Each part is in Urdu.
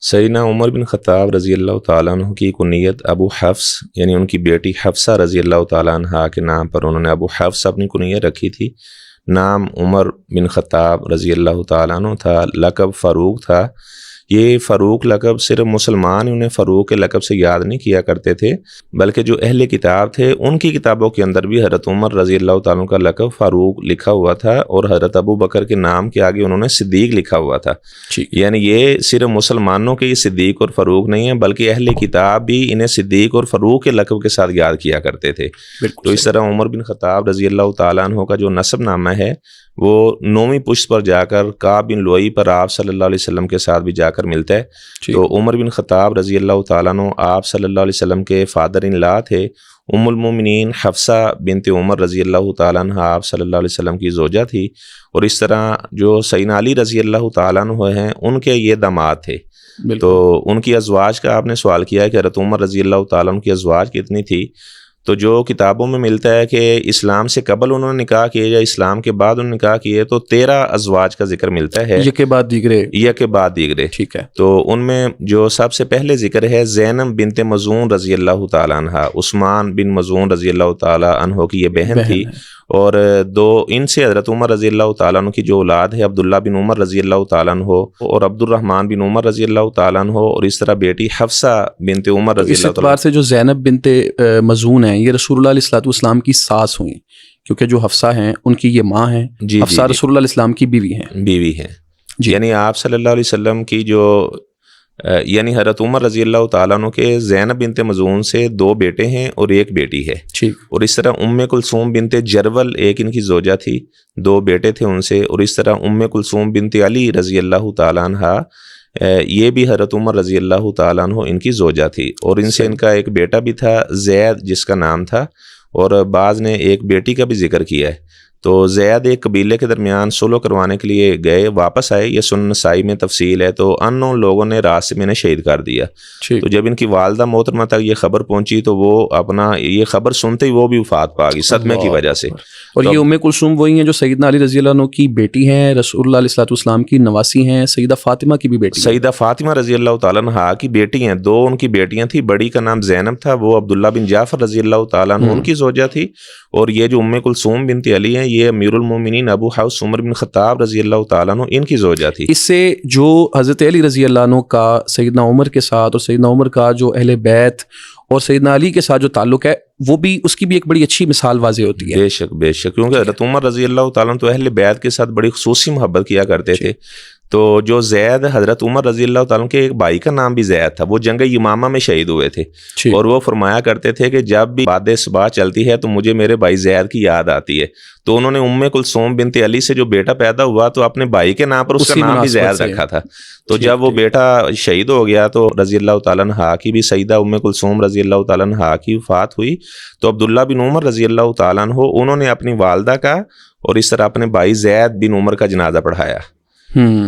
سیدنا عمر بن خطاب رضی اللہ تعالیٰ عنہ کی کنیت ابو حفص یعنی ان کی بیٹی حفصہ رضی اللہ تعالیٰ عنہ کے نام پر انہوں نے ابو حفص اپنی کنیت رکھی تھی. نام عمر بن خطاب رضی اللہ تعالیٰ عنہ تھا. لقب فاروق تھا. یہ فاروق لقب صرف مسلمان انہیں فاروق کے لقب سے یاد نہیں کیا کرتے تھے، بلکہ جو اہل کتاب تھے ان کی کتابوں کے اندر بھی حضرت عمر رضی اللہ تعالیٰ کا لقب فاروق لکھا ہوا تھا، اور حضرت ابو بکر کے نام کے آگے انہوں نے صدیق لکھا ہوا تھا. یعنی یہ صرف مسلمانوں کے یہ صدیق اور فاروق نہیں ہے، بلکہ اہل کتاب بھی انہیں صدیق اور فاروق کے لقب کے ساتھ یاد کیا کرتے تھے. تو اس طرح عمر بن خطاب رضی اللہ تعالیٰ عنہ کا جو نسب نامہ ہے وہ 9ویں پشت پر جا کر کعب بن لؤی پر آپ صلی اللہ علیہ وسلم کے ساتھ بھی جا کر ملتا ہے. تو عمر بن خطاب رضی اللہ تعالیٰ عنہ آپ صلی اللہ علیہ وسلم کے فادر ان لا تھے. ام المومنین حفصہ بنت عمر رضی اللہ تعالیٰ عنہ آپ صلی اللہ علیہ وسلم کی زوجہ تھی. اور اس طرح جو سیدنا علی رضی اللہ تعالیٰ عنہ ہیں ان کے یہ داماد تھے. تو ان کی ازواج کا آپ نے سوال کیا ہے کہ حضرت عمر رضی اللہ تعالیٰ عنہ کی ازواج کتنی تھی. تو جو کتابوں میں ملتا ہے کہ اسلام سے قبل انہوں نے نکاح کیے یا اسلام کے بعد انہوں نے نکاح کیے تو 13 ازواج کا ذکر ملتا ہے. یہ کے بعد دیگرے. ٹھیک ہے. تو ان میں جو سب سے پہلے ذکر ہے زینب بنت مظعون رضی اللہ تعالیٰ عنہ. عثمان بن مظعون رضی اللہ تعالیٰ عنہ کی یہ بہن تھی. اور دو ان سے حضرت عمر رضی اللہ تعالیٰ عنہ کی جو اولاد ہے عبداللہ بن عمر رضی اللہ تعالیٰ عنہ اور عبد الرحمن بن عمر رضی اللہ تعالیٰ عنہ، اور اس طرح بیٹی حفصہ بنت عمر رضی اللہ تعالیٰ عنہ. اس اعتبار سے جو زینب بنت مظعون ہیں یہ رسول اللہ علیہ الصلوۃ والسلام کی ساس ہوئیں، کیونکہ جو حفصہ ہیں ان کی یہ ماں ہیں. حفصہ رسول اللہ علیہ السلام کی بیوی ہیں. یعنی آپ صلی اللہ علیہ وسلم کی جو یعنی حضرت عمر رضی اللہ تعالیٰ عنہ کے زینب بنت مظعون سے 2 بیٹے ہیں اور 1 بیٹی ہے. اور اس طرح ام کلثوم بنت جرول ایک ان کی زوجہ تھی، 2 بیٹے تھے ان سے. اور اس طرح ام کلثوم بنت علی رضی اللہ تعالیٰ عنہ یہ بھی حضرت عمر رضی اللہ تعالیٰ عنہ ان کی زوجہ تھی. اور ان سے ان کا ایک بیٹا بھی تھا زید جس کا نام تھا، اور بعض نے ایک بیٹی کا بھی ذکر کیا ہے. تو زید ایک قبیلے کے درمیان صلح کروانے کے لیے گئے، واپس آئے. یہ سنن نسائی میں تفصیل ہے. تو ان لوگوں نے راستے میں انہیں شہید کر دیا. تو جب ان کی والدہ محترمہ تک یہ خبر پہنچی تو وہ اپنا یہ خبر سنتے ہی وہ بھی وفات پا گئی صدمے کی وجہ سے. اور یہ ام کلثوم وہی ہیں جو سیدنا علی رضی اللہ عنہ کی بیٹی ہیں، رسول اللہ علیہ الصلوۃ والسلام کی نواسی ہیں. سیدہ فاطمہ کی بھی بیٹی، سیدہ فاطمہ رضی اللہ تعالیٰ عنہ کی بیٹی ہیں. 2 ان کی بیٹیاں تھیں. بڑی کا نام زینب تھا، وہ عبداللہ بن جعفر رضی اللہ تعالیٰ عنہ ان کی زوجہ تھی. اور یہ جو ام کلثوم بنت علی ہیں یہ امیر المومنین ابو حفص عمر بن خطاب رضی اللہ تعالیٰ عنہ ان کی زوجہ تھی. اس سے جو حضرت علی رضی اللہ عنہ کا سیدنا عمر کے ساتھ اور سیدنا عمر کا جو اہل بیت اور سیدنا علی کے ساتھ جو تعلق ہے وہ بھی اس کی بھی ایک بڑی اچھی مثال واضح ہوتی ہے. بے شک بے شک، کیونکہ حضرت عمر رضی اللہ تعالیٰ عنہ تو اہل بیت کے ساتھ بڑی خصوصی محبت کیا کرتے تھے. تو جو زید حضرت عمر رضی اللہ تعالیٰ کے ایک بھائی کا نام بھی زید تھا، وہ جنگ یمامہ میں شہید ہوئے تھے. اور وہ فرمایا کرتے تھے کہ جب بھی باد صبح چلتی ہے تو مجھے میرے بھائی زید کی یاد آتی ہے. تو انہوں نے ام کلثوم بنت علی سے جو بیٹا پیدا ہوا تو اپنے بھائی کے نام پر اس کا نام بھی زید رکھا تھا. تو جب وہ بیٹا شہید ہو گیا تو رضی اللہ تعالیٰ عنہ کی بھی سیدہ ام کلثوم رضی اللہ تعالیٰ عنہ کی وفات ہوئی. تو عبداللہ بن عمر رضی اللہ تعالیٰ عنہ انہوں نے اپنی والدہ کا اور اس طرح اپنے بھائی زید بن عمر کا جنازہ پڑھایا.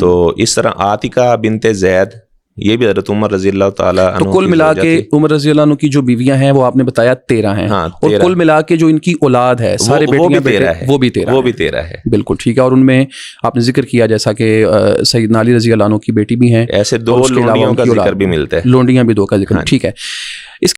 تو اس طرح عاتقہ بنت زید یہ بھی حضرت عمر رضی اللہ تعالیٰ عنہ. تو کل ملا کے عمر رضی اللہ عنہ کی جو بیویاں ہیں وہ آپ نے بتایا 13 ہیں. اور کل ملا کے جو ان کی اولاد ہے سارے بیٹیاں وہ بھی 13 ہے. بالکل ٹھیک ہے. اور ان میں آپ نے ذکر کیا جیسا کہ سیدنا علی رضی اللہ عنہ کی بیٹی بھی ہیں. ایسے 2 لونڈیوں کا ذکر بھی ملتا ہے. لونڈیاں بھی 2 کا ذکر. ٹھیک ہے.